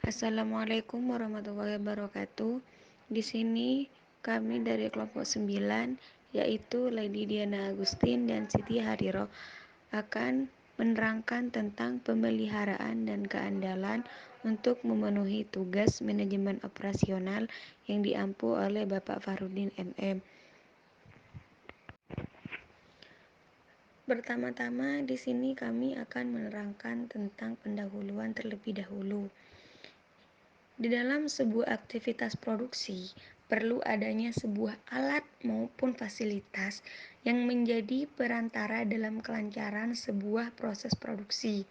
Assalamualaikum warahmatullahi wabarakatuh. Di sini kami dari kelompok 9, yaitu Lady Diana Agustin dan Siti Hariro, akan menerangkan tentang pemeliharaan dan keandalan untuk memenuhi tugas manajemen operasional yang diampu oleh Bapak Farudin MM. Pertama-tama di sini kami akan menerangkan tentang pendahuluan terlebih dahulu. Di dalam sebuah aktivitas produksi, perlu adanya sebuah alat maupun fasilitas yang menjadi perantara dalam kelancaran sebuah proses produksi,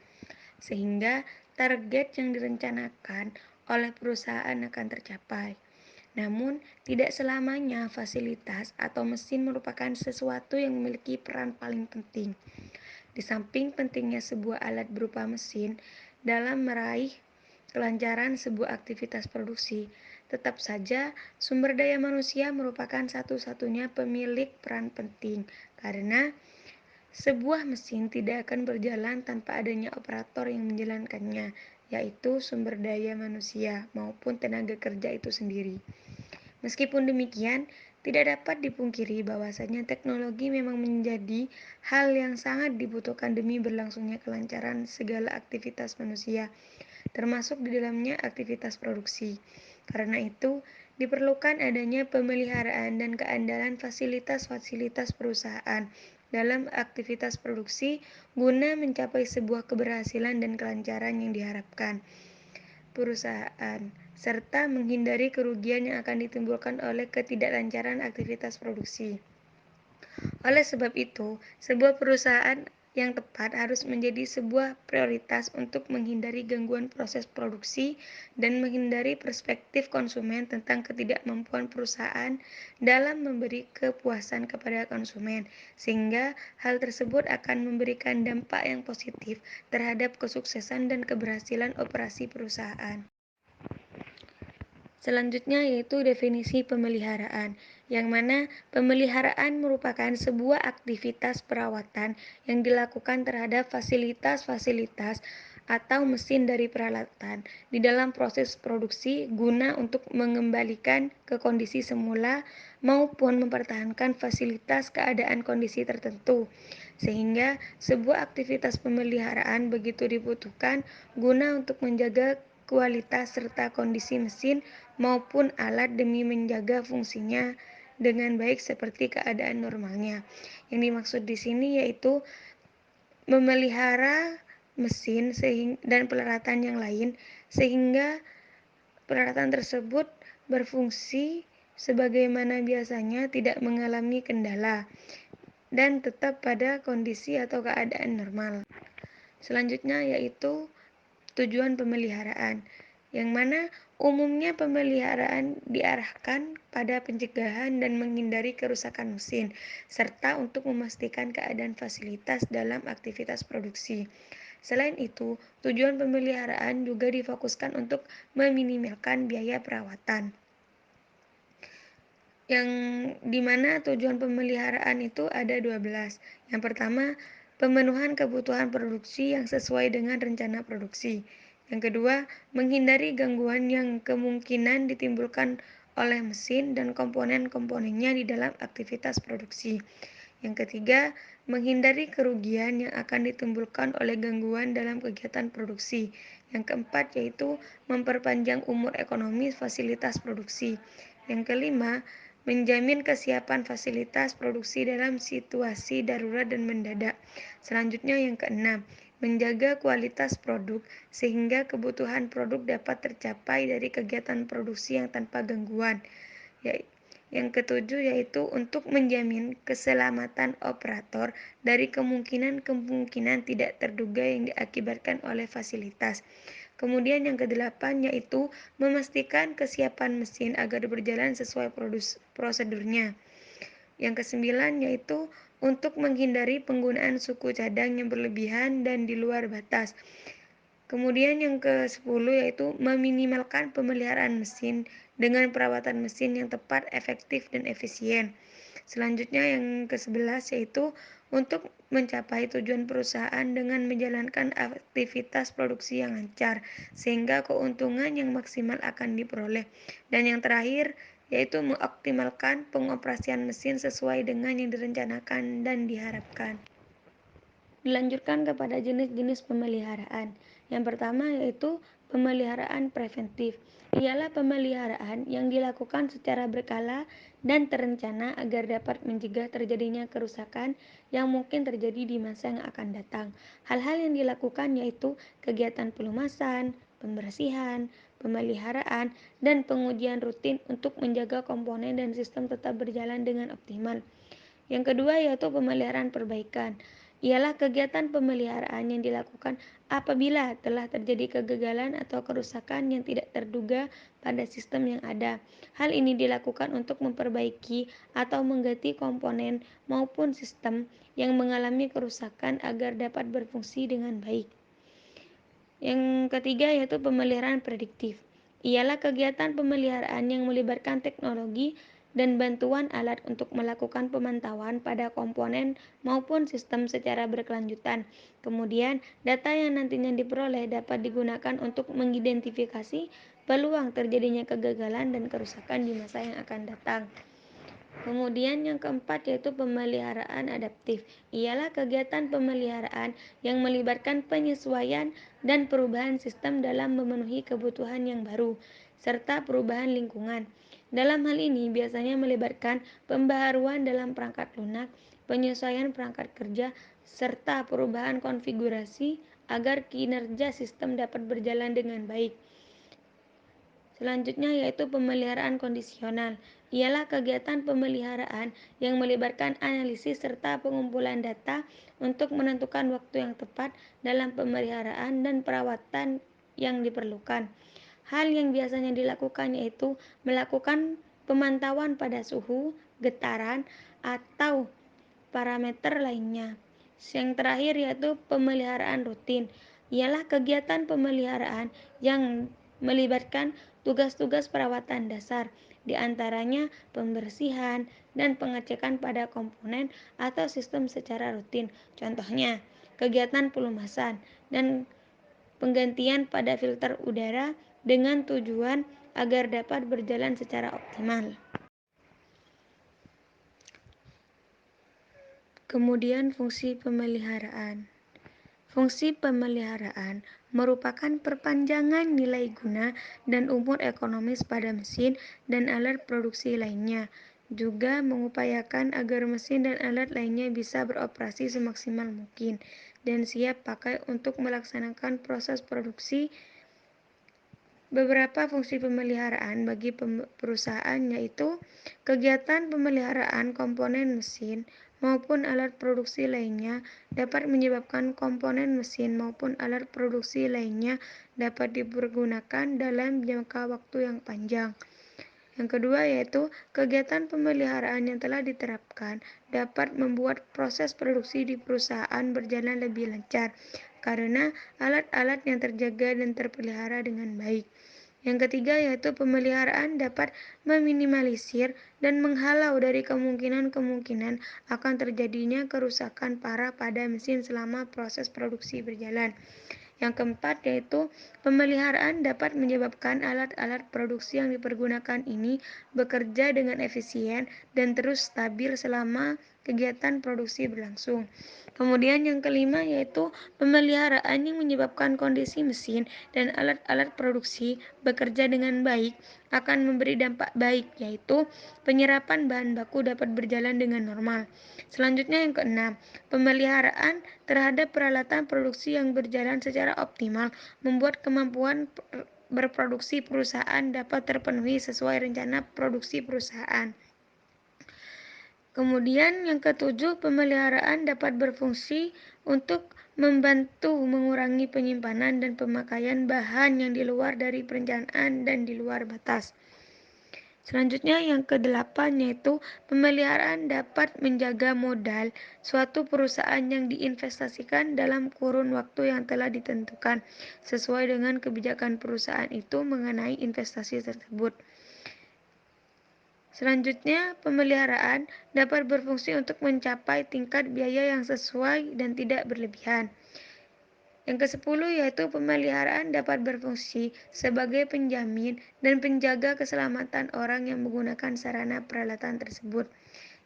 sehingga target yang direncanakan oleh perusahaan akan tercapai. Namun, tidak selamanya fasilitas atau mesin merupakan sesuatu yang memiliki peran paling penting. Di samping pentingnya sebuah alat berupa mesin dalam meraih kelancaran sebuah aktivitas produksi, tetap saja sumber daya manusia merupakan satu-satunya pemilik peran penting, karena sebuah mesin tidak akan berjalan tanpa adanya operator yang menjalankannya, yaitu sumber daya manusia maupun tenaga kerja itu sendiri. Meskipun demikian, tidak dapat dipungkiri bahwasanya teknologi memang menjadi hal yang sangat dibutuhkan demi berlangsungnya kelancaran segala aktivitas manusia, termasuk di dalamnya aktivitas produksi. Karena itu, diperlukan adanya pemeliharaan dan keandalan fasilitas-fasilitas perusahaan dalam aktivitas produksi guna mencapai sebuah keberhasilan dan kelancaran yang diharapkan perusahaan, serta menghindari kerugian yang akan ditimbulkan oleh ketidaklancaran aktivitas produksi. Oleh sebab itu, sebuah perusahaan yang tepat harus menjadi sebuah prioritas untuk menghindari gangguan proses produksi dan menghindari perspektif konsumen tentang ketidakmampuan perusahaan dalam memberi kepuasan kepada konsumen, sehingga hal tersebut akan memberikan dampak yang positif terhadap kesuksesan dan keberhasilan operasi perusahaan. Selanjutnya yaitu definisi pemeliharaan, yang mana pemeliharaan merupakan sebuah aktivitas perawatan yang dilakukan terhadap fasilitas-fasilitas atau mesin dari peralatan di dalam proses produksi guna untuk mengembalikan ke kondisi semula maupun mempertahankan fasilitas keadaan kondisi tertentu. Sehingga sebuah aktivitas pemeliharaan begitu dibutuhkan guna untuk menjaga kualitas serta kondisi mesin maupun alat demi menjaga fungsinya dengan baik seperti keadaan normalnya. Yang dimaksud di sini yaitu memelihara mesin dan peralatan yang lain sehingga peralatan tersebut berfungsi sebagaimana biasanya, tidak mengalami kendala dan tetap pada kondisi atau keadaan normal. Selanjutnya yaitu tujuan pemeliharaan, yang mana umumnya pemeliharaan diarahkan pada pencegahan dan menghindari kerusakan mesin, serta untuk memastikan keadaan fasilitas dalam aktivitas produksi. Selain itu, tujuan pemeliharaan juga difokuskan untuk meminimalkan biaya perawatan. Yang dimana tujuan pemeliharaan itu ada 12. Yang pertama, pemenuhan kebutuhan produksi yang sesuai dengan rencana produksi. Yang kedua, menghindari gangguan yang kemungkinan ditimbulkan oleh mesin dan komponen-komponennya di dalam aktivitas produksi. Yang ketiga, menghindari kerugian yang akan ditimbulkan oleh gangguan dalam kegiatan produksi. Yang keempat yaitu memperpanjang umur ekonomis fasilitas produksi. Yang kelima, menjamin kesiapan fasilitas produksi dalam situasi darurat dan mendadak. Selanjutnya yang keenam, menjaga kualitas produk sehingga kebutuhan produk dapat tercapai dari kegiatan produksi yang tanpa gangguan. Yang ketujuh yaitu untuk menjamin keselamatan operator dari kemungkinan-kemungkinan tidak terduga yang diakibatkan oleh fasilitas. Kemudian yang kedelapan yaitu memastikan kesiapan mesin agar berjalan sesuai prosedurnya. Yang kesembilan yaitu untuk menghindari penggunaan suku cadang yang berlebihan dan di luar batas. Kemudian yang ke-10 yaitu meminimalkan pemeliharaan mesin dengan perawatan mesin yang tepat, efektif, dan efisien. Selanjutnya yang ke-11 yaitu untuk mencapai tujuan perusahaan dengan menjalankan aktivitas produksi yang lancar, sehingga keuntungan yang maksimal akan diperoleh. Dan yang terakhir, yaitu mengoptimalkan pengoperasian mesin sesuai dengan yang direncanakan dan diharapkan. Dilanjutkan kepada jenis-jenis pemeliharaan. Yang pertama yaitu pemeliharaan preventif. Ialah pemeliharaan yang dilakukan secara berkala dan terencana agar dapat mencegah terjadinya kerusakan yang mungkin terjadi di masa yang akan datang. Hal-hal yang dilakukan yaitu kegiatan pelumasan, pembersihan, pemeliharaan, dan pengujian rutin untuk menjaga komponen dan sistem tetap berjalan dengan optimal. Yang kedua yaitu pemeliharaan perbaikan. Ialah kegiatan pemeliharaan yang dilakukan apabila telah terjadi kegagalan atau kerusakan yang tidak terduga pada sistem yang ada. Hal ini dilakukan untuk memperbaiki atau mengganti komponen maupun sistem yang mengalami kerusakan agar dapat berfungsi dengan baik. Yang ketiga yaitu pemeliharaan prediktif. Ialah kegiatan pemeliharaan yang melibatkan teknologi dan bantuan alat untuk melakukan pemantauan pada komponen maupun sistem secara berkelanjutan. Kemudian, data yang nantinya diperoleh dapat digunakan untuk mengidentifikasi peluang terjadinya kegagalan dan kerusakan di masa yang akan datang. Kemudian yang keempat yaitu pemeliharaan adaptif. Ialah kegiatan pemeliharaan yang melibatkan penyesuaian dan perubahan sistem dalam memenuhi kebutuhan yang baru, serta perubahan lingkungan. Dalam hal ini biasanya melibatkan pembaharuan dalam perangkat lunak, penyesuaian perangkat kerja, serta perubahan konfigurasi agar kinerja sistem dapat berjalan dengan baik. Selanjutnya yaitu pemeliharaan kondisional. Ialah kegiatan pemeliharaan yang melibatkan analisis serta pengumpulan data untuk menentukan waktu yang tepat dalam pemeliharaan dan perawatan yang diperlukan. Hal yang biasanya dilakukan yaitu melakukan pemantauan pada suhu, getaran, atau parameter lainnya. Yang terakhir yaitu pemeliharaan rutin. Ialah kegiatan pemeliharaan yang melibatkan tugas-tugas perawatan dasar, di antaranya pembersihan dan pengecekan pada komponen atau sistem secara rutin. Contohnya, kegiatan pelumasan dan penggantian pada filter udara dengan tujuan agar dapat berjalan secara optimal. Kemudian fungsi pemeliharaan. Fungsi pemeliharaan merupakan perpanjangan nilai guna dan umur ekonomis pada mesin dan alat produksi lainnya. Juga mengupayakan agar mesin dan alat lainnya bisa beroperasi semaksimal mungkin dan siap pakai untuk melaksanakan proses produksi. Beberapa fungsi pemeliharaan bagi perusahaan yaitu kegiatan pemeliharaan komponen mesin maupun alat produksi lainnya dapat menyebabkan komponen mesin maupun alat produksi lainnya dapat dipergunakan dalam jangka waktu yang panjang. Yang kedua yaitu kegiatan pemeliharaan yang telah diterapkan dapat membuat proses produksi di perusahaan berjalan lebih lancar karena alat-alat yang terjaga dan terpelihara dengan baik. Yang ketiga yaitu pemeliharaan dapat meminimalisir dan menghalau dari kemungkinan-kemungkinan akan terjadinya kerusakan parah pada mesin selama proses produksi berjalan. Yang keempat yaitu pemeliharaan dapat menyebabkan alat-alat produksi yang dipergunakan ini bekerja dengan efisien dan terus stabil selama kegiatan produksi berlangsung. Kemudian yang kelima yaitu pemeliharaan yang menyebabkan kondisi mesin dan alat-alat produksi bekerja dengan baik akan memberi dampak baik, yaitu penyerapan bahan baku dapat berjalan dengan normal. Selanjutnya yang keenam, pemeliharaan terhadap peralatan produksi yang berjalan secara optimal membuat kemampuan berproduksi perusahaan dapat terpenuhi sesuai rencana produksi perusahaan. Kemudian yang ketujuh, pemeliharaan dapat berfungsi untuk membantu mengurangi penyimpanan dan pemakaian bahan yang di luar dari perencanaan dan di luar batas. Selanjutnya yang kedelapan yaitu pemeliharaan dapat menjaga modal suatu perusahaan yang diinvestasikan dalam kurun waktu yang telah ditentukan sesuai dengan kebijakan perusahaan itu mengenai investasi tersebut. Selanjutnya, pemeliharaan dapat berfungsi untuk mencapai tingkat biaya yang sesuai dan tidak berlebihan. Yang ke-10 yaitu pemeliharaan dapat berfungsi sebagai penjamin dan penjaga keselamatan orang yang menggunakan sarana peralatan tersebut.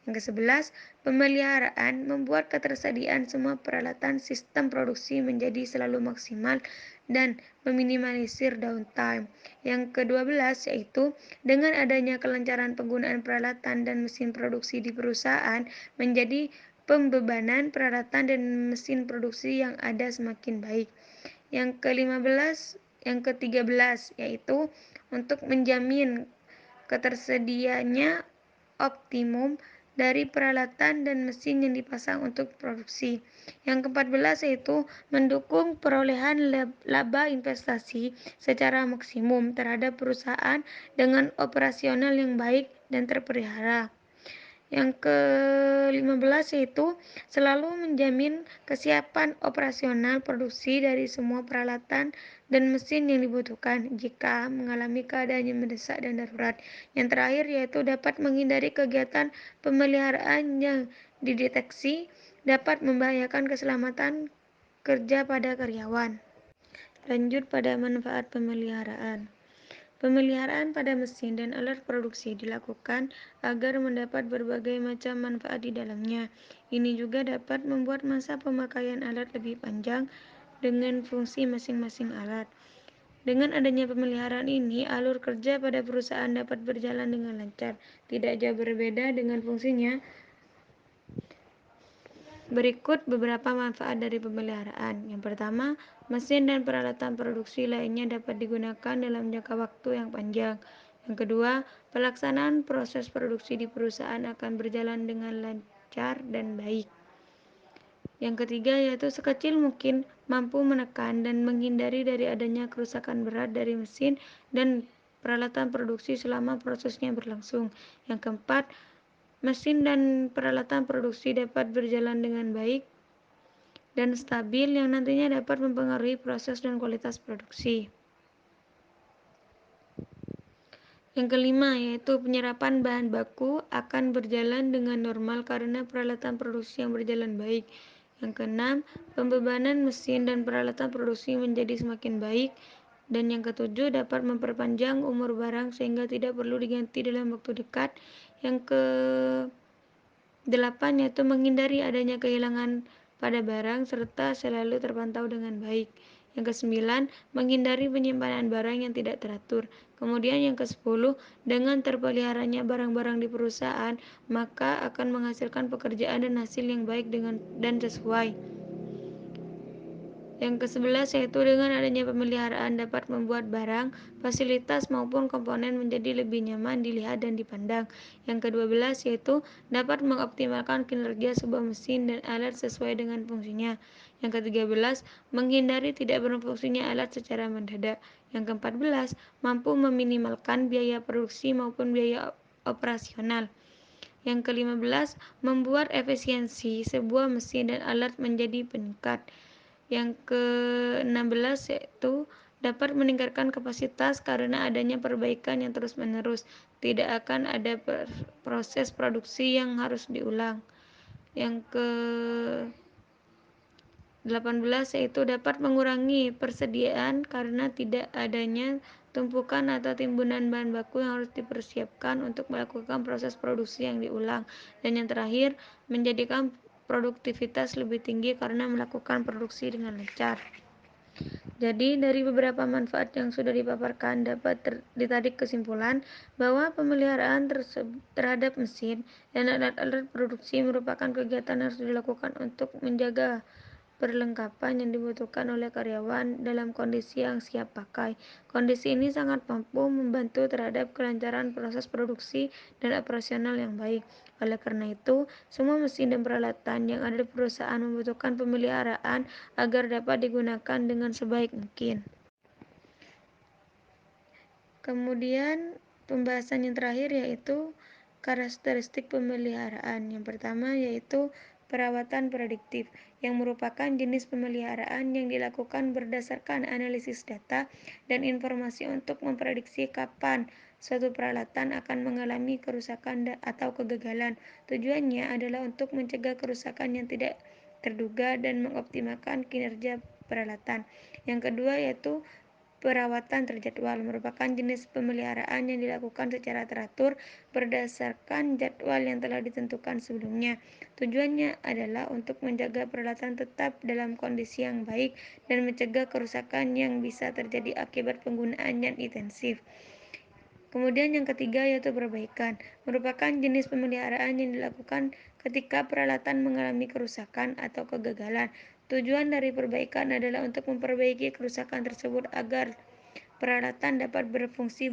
Yang ke-11, pemeliharaan membuat ketersediaan semua peralatan sistem produksi menjadi selalu maksimal dan meminimalisir downtime. Yang ke-12 yaitu dengan adanya kelancaran penggunaan peralatan dan mesin produksi di perusahaan menjadi pembebanan peralatan dan mesin produksi yang ada semakin baik. Yang ke-13 yaitu untuk menjamin ketersediaannya optimum dari peralatan dan mesin yang dipasang untuk produksi. Yang ke-14 yaitu mendukung perolehan laba investasi secara maksimum terhadap perusahaan dengan operasional yang baik dan terpelihara. Yang ke-15 yaitu selalu menjamin kesiapan operasional produksi dari semua peralatan dan mesin yang dibutuhkan jika mengalami keadaan yang mendesak dan darurat. Yang terakhir yaitu dapat menghindari kegiatan pemeliharaan yang dideteksi dapat membahayakan keselamatan kerja pada karyawan. Lanjut pada manfaat pemeliharaan. Pemeliharaan pada mesin dan alat produksi dilakukan agar mendapat berbagai macam manfaat di dalamnya. Ini juga dapat membuat masa pemakaian alat lebih panjang dengan fungsi masing-masing alat. Dengan adanya pemeliharaan ini, alur kerja pada perusahaan dapat berjalan dengan lancar. Tidak jauh berbeda dengan fungsinya. Berikut beberapa manfaat dari pemeliharaan. Yang pertama, mesin dan peralatan produksi lainnya dapat digunakan dalam jangka waktu yang panjang. Yang kedua, pelaksanaan proses produksi di perusahaan akan berjalan dengan lancar dan baik. Yang ketiga yaitu sekecil mungkin mampu menekan dan menghindari dari adanya kerusakan berat dari mesin dan peralatan produksi selama prosesnya berlangsung. Yang keempat, mesin dan peralatan produksi dapat berjalan dengan baik dan stabil yang nantinya dapat mempengaruhi proses dan kualitas produksi. Yang kelima yaitu penyerapan bahan baku akan berjalan dengan normal karena peralatan produksi yang berjalan baik. Yang keenam, pembebanan mesin dan peralatan produksi menjadi semakin baik. Dan yang ketujuh, dapat memperpanjang umur barang sehingga tidak perlu diganti dalam waktu dekat. Yang ke-8 yaitu menghindari adanya kehilangan pada barang serta selalu terpantau dengan baik. Yang ke-9, menghindari penyimpanan barang yang tidak teratur. Kemudian yang ke-10, dengan terpeliharanya barang-barang di perusahaan, maka akan menghasilkan pekerjaan dan hasil yang baik dan sesuai. Yang ke-11 yaitu dengan adanya pemeliharaan dapat membuat barang, fasilitas maupun komponen menjadi lebih nyaman dilihat dan dipandang. Yang ke-12 yaitu dapat mengoptimalkan kinerja sebuah mesin dan alat sesuai dengan fungsinya. Yang ke-13 menghindari tidak berfungsinya alat secara mendadak. Yang ke-14 mampu meminimalkan biaya produksi maupun biaya operasional. Yang ke-15 membuat efisiensi sebuah mesin dan alat menjadi meningkat. Yang ke-16 yaitu dapat meningkatkan kapasitas karena adanya perbaikan yang terus-menerus. Tidak akan ada proses produksi yang harus diulang. Yang ke-18 yaitu dapat mengurangi persediaan karena tidak adanya tumpukan atau timbunan bahan baku yang harus dipersiapkan untuk melakukan proses produksi yang diulang. Dan yang terakhir, menjadikan produktivitas lebih tinggi karena melakukan produksi dengan lancar. Jadi dari beberapa manfaat yang sudah dipaparkan dapat ditarik kesimpulan bahwa pemeliharaan terhadap mesin dan alat-alat produksi merupakan kegiatan yang harus dilakukan untuk menjaga perlengkapan yang dibutuhkan oleh karyawan dalam kondisi yang siap pakai. Kondisi ini sangat mampu membantu terhadap kelancaran proses produksi dan operasional yang baik. Oleh karena itu, semua mesin dan peralatan yang ada di perusahaan membutuhkan pemeliharaan agar dapat digunakan dengan sebaik mungkin. Kemudian pembahasan yang terakhir yaitu karakteristik pemeliharaan. Yang pertama yaitu perawatan prediktif, yang merupakan jenis pemeliharaan yang dilakukan berdasarkan analisis data dan informasi untuk memprediksi kapan suatu peralatan akan mengalami kerusakan atau kegagalan. Tujuannya adalah untuk mencegah kerusakan yang tidak terduga dan mengoptimalkan kinerja peralatan. Yang kedua yaitu perawatan terjadwal, merupakan jenis pemeliharaan yang dilakukan secara teratur berdasarkan jadwal yang telah ditentukan sebelumnya. Tujuannya adalah untuk menjaga peralatan tetap dalam kondisi yang baik dan mencegah kerusakan yang bisa terjadi akibat penggunaan yang intensif. Kemudian yang ketiga yaitu perbaikan, merupakan jenis pemeliharaan yang dilakukan ketika peralatan mengalami kerusakan atau kegagalan. Tujuan dari perbaikan adalah untuk memperbaiki kerusakan tersebut agar peralatan dapat berfungsi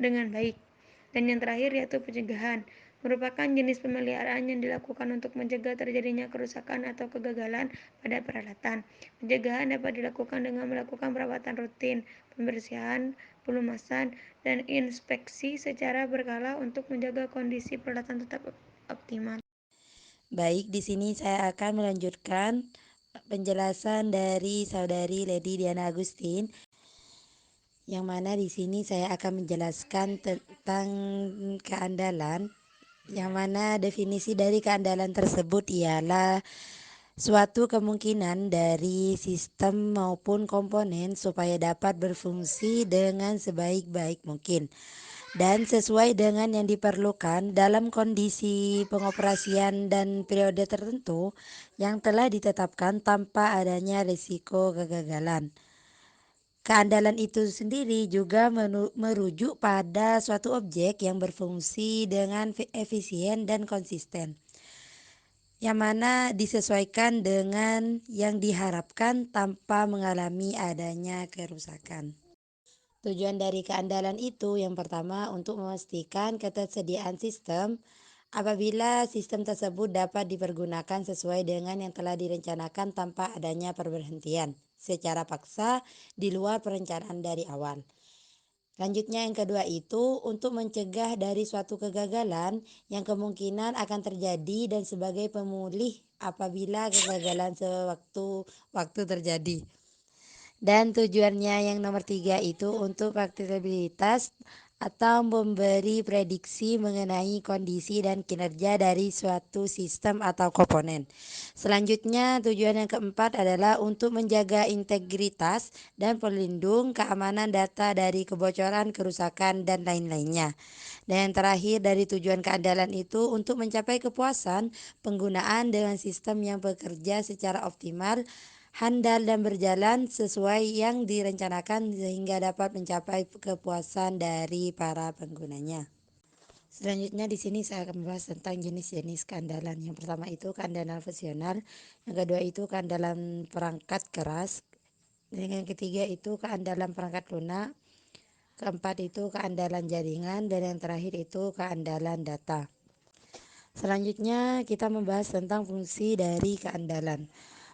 dengan baik. Dan yang terakhir yaitu pencegahan, merupakan jenis pemeliharaan yang dilakukan untuk mencegah terjadinya kerusakan atau kegagalan pada peralatan. Pencegahan dapat dilakukan dengan melakukan perawatan rutin, pembersihan, pelumasan, dan inspeksi secara berkala untuk menjaga kondisi peralatan tetap optimal. Baik, di sini saya akan melanjutkan penjelasan dari Saudari Lady Diana Agustin, yang mana di sini saya akan menjelaskan tentang keandalan, yang mana definisi dari keandalan tersebut ialah suatu kemungkinan dari sistem maupun komponen supaya dapat berfungsi dengan sebaik-baik mungkin dan sesuai dengan yang diperlukan dalam kondisi pengoperasian dan periode tertentu yang telah ditetapkan tanpa adanya risiko kegagalan. Keandalan itu sendiri juga merujuk pada suatu objek yang berfungsi dengan efisien dan konsisten, yang mana disesuaikan dengan yang diharapkan tanpa mengalami adanya kerusakan. Tujuan dari keandalan itu yang pertama untuk memastikan ketersediaan sistem apabila sistem tersebut dapat dipergunakan sesuai dengan yang telah direncanakan tanpa adanya perberhentian secara paksa di luar perencanaan dari awal. Selanjutnya yang kedua itu untuk mencegah dari suatu kegagalan yang kemungkinan akan terjadi dan sebagai pemulih apabila kegagalan sewaktu-waktu terjadi. Dan tujuannya yang nomor 3 itu untuk praktikabilitas atau memberi prediksi mengenai kondisi dan kinerja dari suatu sistem atau komponen. Selanjutnya tujuan yang keempat adalah untuk menjaga integritas dan pelindung keamanan data dari kebocoran, kerusakan, dan lain-lainnya. Dan yang terakhir dari tujuan keandalan itu untuk mencapai kepuasan penggunaan dengan sistem yang bekerja secara optimal, handal dan berjalan sesuai yang direncanakan sehingga dapat mencapai kepuasan dari para penggunanya. Selanjutnya di sini saya akan membahas tentang jenis-jenis keandalan. Yang pertama itu keandalan fungsional, yang kedua itu keandalan perangkat keras, dan yang ketiga itu keandalan perangkat lunak, keempat itu keandalan jaringan, dan yang terakhir itu keandalan data. Selanjutnya kita membahas tentang fungsi dari keandalan.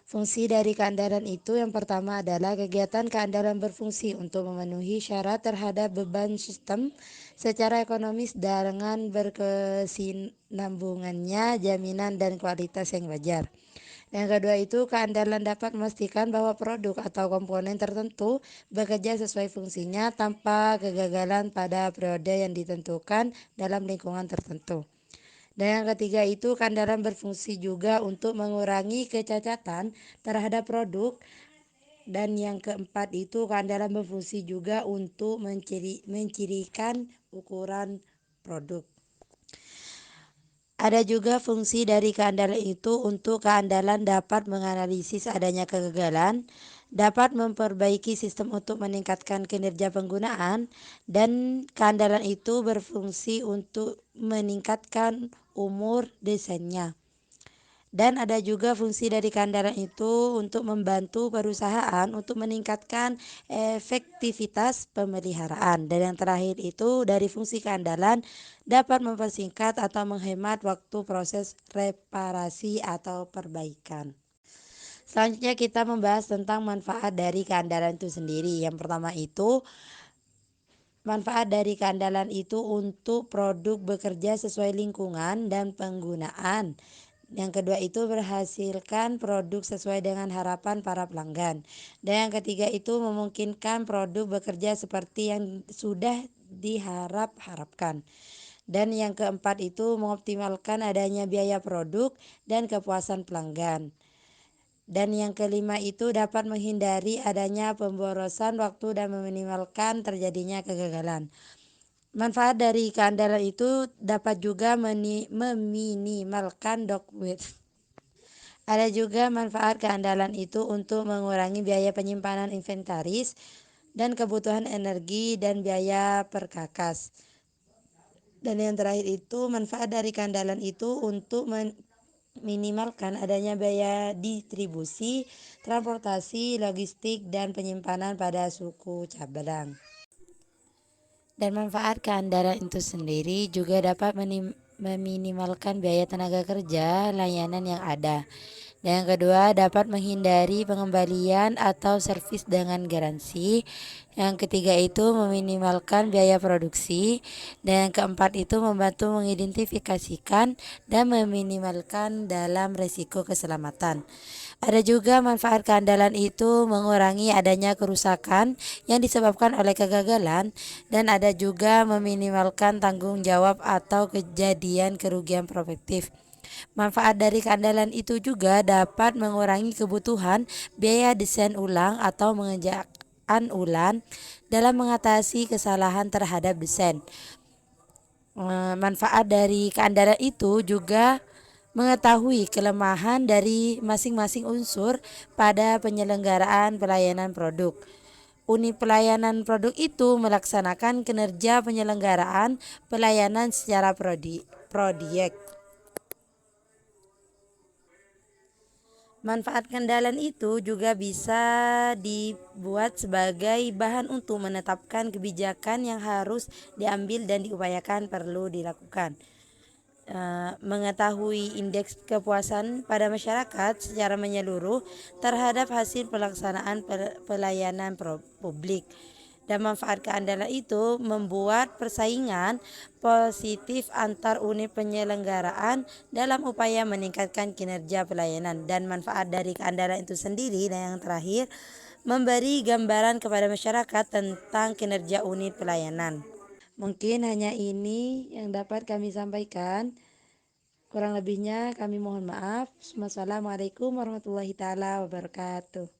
Fungsi dari keandalan itu yang pertama adalah kegiatan keandalan berfungsi untuk memenuhi syarat terhadap beban sistem secara ekonomis dengan berkesinambungannya jaminan dan kualitas yang wajar. Yang kedua itu keandalan dapat memastikan bahwa produk atau komponen tertentu bekerja sesuai fungsinya tanpa kegagalan pada periode yang ditentukan dalam lingkungan tertentu. Dan yang ketiga itu keandalan berfungsi juga untuk mengurangi kecacatan terhadap produk. Dan yang keempat itu keandalan berfungsi juga untuk mencirikan ukuran produk. Ada juga fungsi dari keandalan itu untuk keandalan dapat menganalisis adanya kegagalan, dapat memperbaiki sistem untuk meningkatkan kinerja penggunaan, dan keandalan itu berfungsi untuk meningkatkan umur desainnya. Dan ada juga fungsi dari keandalan itu untuk membantu perusahaan untuk meningkatkan efektivitas pemeliharaan. Dan yang terakhir itu dari fungsi keandalan dapat mempersingkat atau menghemat waktu proses reparasi atau perbaikan. Selanjutnya kita membahas tentang manfaat dari keandalan itu sendiri. Yang pertama itu manfaat dari keandalan itu untuk produk bekerja sesuai lingkungan dan penggunaan. Yang kedua itu berhasilkan produk sesuai dengan harapan para pelanggan. Dan yang ketiga itu memungkinkan produk bekerja seperti yang sudah diharapkan. Dan yang keempat itu mengoptimalkan adanya biaya produk dan kepuasan pelanggan. Dan yang kelima itu dapat menghindari adanya pemborosan waktu dan meminimalkan terjadinya kegagalan. Manfaat dari keandalan itu dapat juga meminimalkan downweight. Ada juga manfaat keandalan itu untuk mengurangi biaya penyimpanan inventaris dan kebutuhan energi dan biaya perkakas. Dan yang terakhir itu manfaat dari keandalan itu untuk minimalkan adanya biaya distribusi, transportasi, logistik, dan penyimpanan pada suku cadang. Dan manfaat keandalan itu sendiri juga dapat meminimalkan biaya tenaga kerja layanan yang ada. Dan yang kedua dapat menghindari pengembalian atau servis dengan garansi. Yang ketiga itu meminimalkan biaya produksi. Dan yang keempat itu membantu mengidentifikasikan dan meminimalkan dalam risiko keselamatan. Ada juga manfaat keandalan itu mengurangi adanya kerusakan yang disebabkan oleh kegagalan, dan ada juga meminimalkan tanggung jawab atau kejadian kerugian prospektif. Manfaat dari keandalan itu juga dapat mengurangi kebutuhan biaya desain ulang atau mengerjakan ulang dalam mengatasi kesalahan terhadap desain. Manfaat dari keandalan itu juga mengetahui kelemahan dari masing-masing unsur pada penyelenggaraan pelayanan produk. Unit pelayanan produk itu melaksanakan kinerja penyelenggaraan pelayanan secara proyek. Manfaat keandalan itu juga bisa dibuat sebagai bahan untuk menetapkan kebijakan yang harus diambil dan diupayakan perlu dilakukan. Mengetahui indeks kepuasan pada masyarakat secara menyeluruh terhadap hasil pelaksanaan pelayanan publik. Dan manfaat keandalan itu membuat persaingan positif antar unit penyelenggaraan dalam upaya meningkatkan kinerja pelayanan. Dan manfaat dari keandalan itu sendiri, dan yang terakhir, memberi gambaran kepada masyarakat tentang kinerja unit pelayanan. Mungkin hanya ini yang dapat kami sampaikan. Kurang lebihnya kami mohon maaf. Wassalamualaikum warahmatullahi taala wabarakatuh.